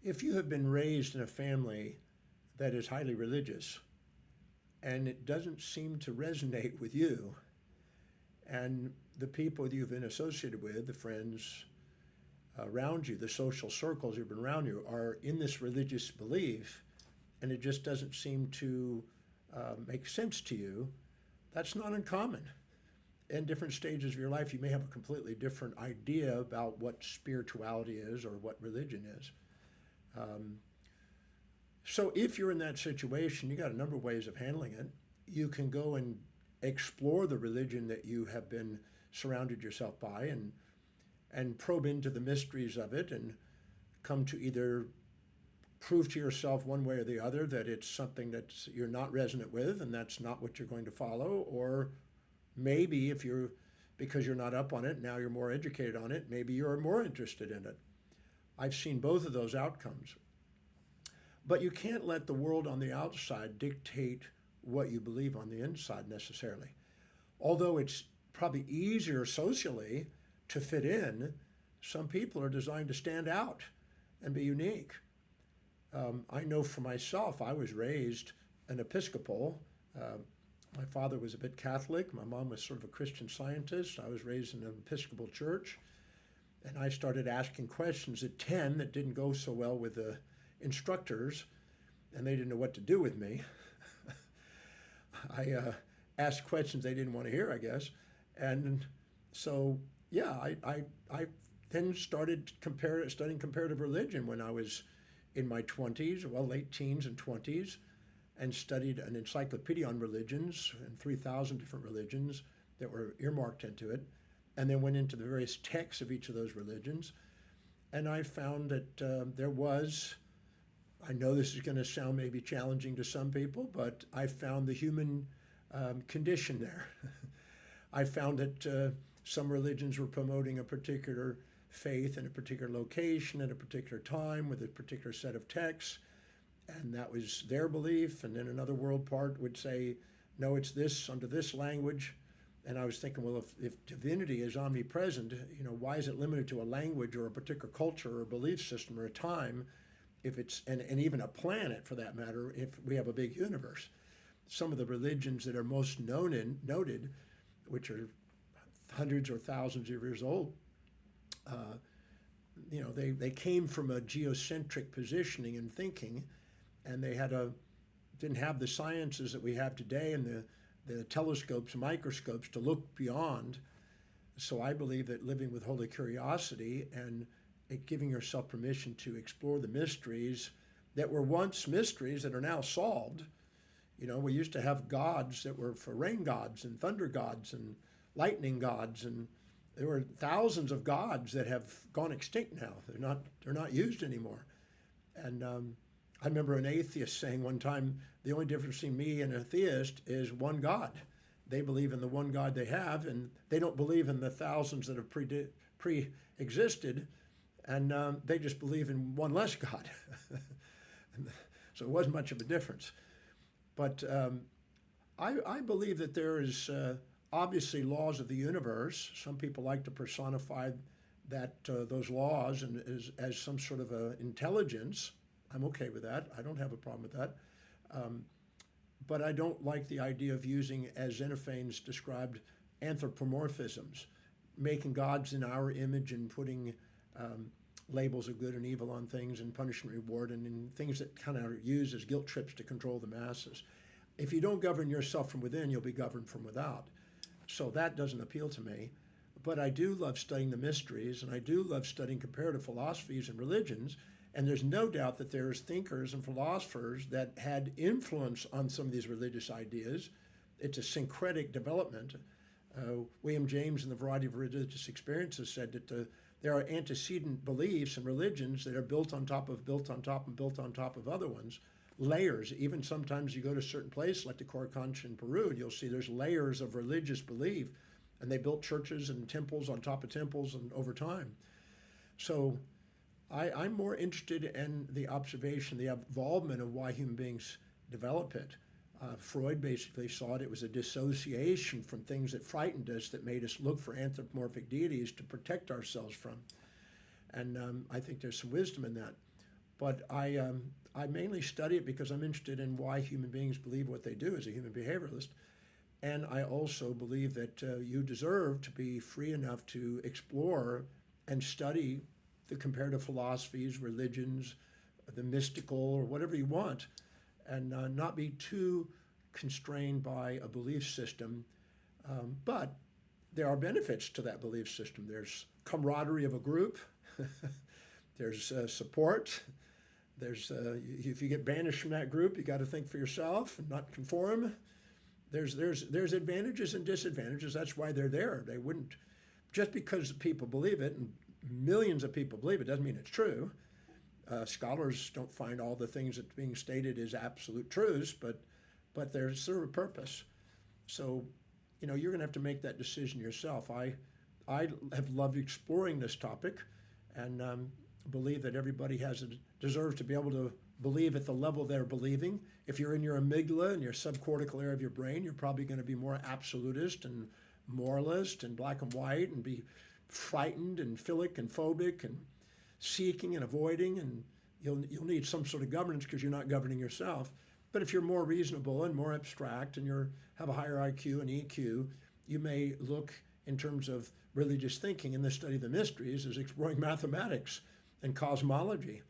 If you have been raised in a family that is highly religious and it doesn't seem to resonate with you, and the people you've been associated with, the friends around you, the social circles you've been around you, are in this religious belief, and it just doesn't seem to make sense to you, that's not uncommon. In different stages of your life, you may have a completely different idea about what spirituality is or what religion is. So if you're in that situation, you got a number of ways of handling it. You can go and explore the religion that you have been surrounded yourself by, and probe into the mysteries of it, and come to either prove to yourself one way or the other that it's something that you're not resonant with and that's not what you're going to follow, or maybe if you're, because you're not up on it, now you're more educated on it, maybe you're more interested in it. I've seen both of those outcomes. But you can't let the world on the outside dictate what you believe on the inside necessarily. Although it's probably easier socially to fit in, some people are designed to stand out and be unique. I know for myself, I was raised an Episcopal. My father was a bit Catholic. My mom was sort of a Christian Scientist. I was raised in an Episcopal church. And I started asking questions at 10 that didn't go so well with the instructors, and they didn't know what to do with me. I asked questions they didn't want to hear, I guess. And so, yeah, I then started studying comparative religion when I was in my 20s, well, late teens and 20s, and studied an encyclopedia on religions and 3,000 different religions that were earmarked into it, and then went into the various texts of each of those religions. And I found that there was, I know this is going to sound maybe challenging to some people, but I found the human condition there. I found that some religions were promoting a particular faith in a particular location at a particular time with a particular set of texts, and that was their belief. And then another world part would say, no, it's this under this language. And I was thinking, well, if divinity is omnipresent, why is it limited to a language or a particular culture or a belief system or a time, if it's and even a planet for that matter, if we have a big universe? Some of the religions that are most noted, which are hundreds or thousands of years old, they came from a geocentric positioning and thinking, and they didn't have the sciences that we have today and the telescopes and microscopes to look beyond. So I believe that living with holy curiosity and giving yourself permission to explore the mysteries that were once mysteries that are now solved. We used to have gods that were for rain gods and thunder gods and lightning gods, and there were thousands of gods that have gone extinct now. They're not used anymore. And I remember an atheist saying one time, the only difference between me and a theist is one God. They believe in the one God they have, and they don't believe in the thousands that have pre-existed, and they just believe in one less God. So it wasn't much of a difference. But I believe that there is obviously laws of the universe. Some people like to personify those laws and as some sort of a intelligence. I'm okay with that. I don't have a problem with that. But I don't like the idea of using, as Xenophanes described, anthropomorphisms, making gods in our image and putting labels of good and evil on things and punishment reward and in things that kind of are used as guilt trips to control the masses. If you don't govern yourself from within, you'll be governed from without. So that doesn't appeal to me. But I do love studying the mysteries, and I do love studying comparative philosophies and religions. And there's no doubt that there's thinkers and philosophers that had influence on some of these religious ideas. It's a syncretic development. William James in The Variety of Religious Experiences said that there are antecedent beliefs and religions that are built on top of, built on top, and built on top of other ones. Layers. Even sometimes you go to a certain place like the Coricancha in Peru, and you'll see there's layers of religious belief, and they built churches and temples on top of temples and over time. So I'm more interested in the observation, the involvement of why human beings develop it. Freud basically saw it was a dissociation from things that frightened us that made us look for anthropomorphic deities to protect ourselves from. And I think there's some wisdom in that. But I mainly study it because I'm interested in why human beings believe what they do as a human behavioralist. And I also believe that you deserve to be free enough to explore and study the comparative philosophies, religions, the mystical, or whatever you want, and not be too constrained by a belief system. But there are benefits to that belief system. There's camaraderie of a group. There's support. There's if you get banished from that group, you got to think for yourself and not conform. There's advantages and disadvantages. That's why they're there. They wouldn't, just because people believe it and millions of people believe it doesn't mean it's true. Scholars don't find all the things that's being stated as absolute truths, but they serve a purpose. So, you're going to have to make that decision yourself. I have loved exploring this topic, and believe that everybody deserves to be able to believe at the level they're believing. If you're in your amygdala and your subcortical area of your brain, you're probably going to be more absolutist and moralist and black and white and be frightened and philic and phobic and seeking and avoiding, and you'll need some sort of governance because you're not governing yourself. But if you're more reasonable and more abstract and you have a higher IQ and EQ, you may look in terms of religious thinking and the study of the mysteries as exploring mathematics and cosmology.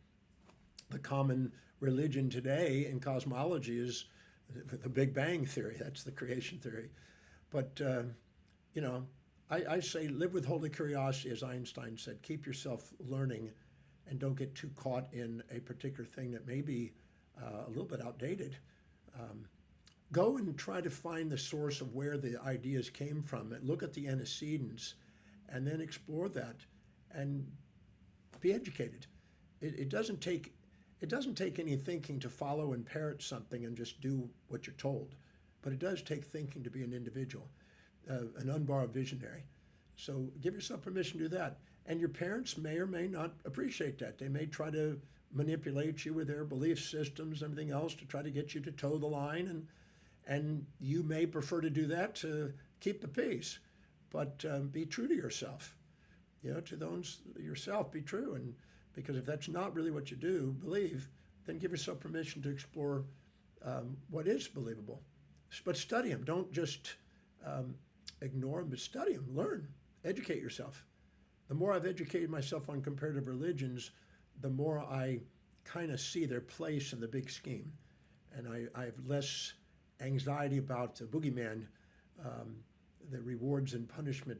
The common religion today in cosmology is the Big Bang theory. That's the creation theory. But, I say live with holy curiosity, as Einstein said. Keep yourself learning and don't get too caught in a particular thing that may be a little bit outdated. Go and try to find the source of where the ideas came from. And look at the antecedents and then explore that and be educated. It doesn't take any thinking to follow and parrot something and just do what you're told, but it does take thinking to be an individual, an unborrowed visionary. So give yourself permission to do that. And your parents may or may not appreciate that. They may try to manipulate you with their belief systems and everything else to try to get you to toe the line, and you may prefer to do that to keep the peace. But be true to yourself. To those yourself, be true. And because if that's not really what you do, believe, then give yourself permission to explore what is believable. But study them. Don't just ignore them, but study them. Learn. Educate yourself. The more I've educated myself on comparative religions, the more I kind of see their place in the big scheme. And I have less anxiety about the boogeyman, the rewards and punishment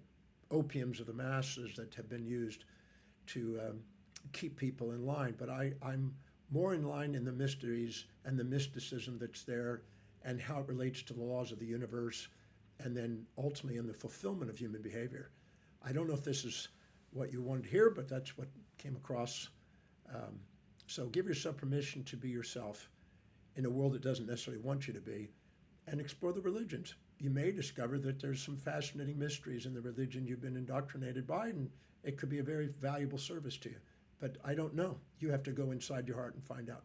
opiums of the masses that have been used to keep people in line. But I'm more in line in the mysteries and the mysticism that's there and how it relates to the laws of the universe, and then ultimately in the fulfillment of human behavior. I don't know if this is what you wanted to hear, but that's what came across. So give yourself permission to be yourself in a world that doesn't necessarily want you to be, and explore the religions. You may discover that there's some fascinating mysteries in the religion you've been indoctrinated by, and it could be a very valuable service to you. But I don't know. You have to go inside your heart and find out.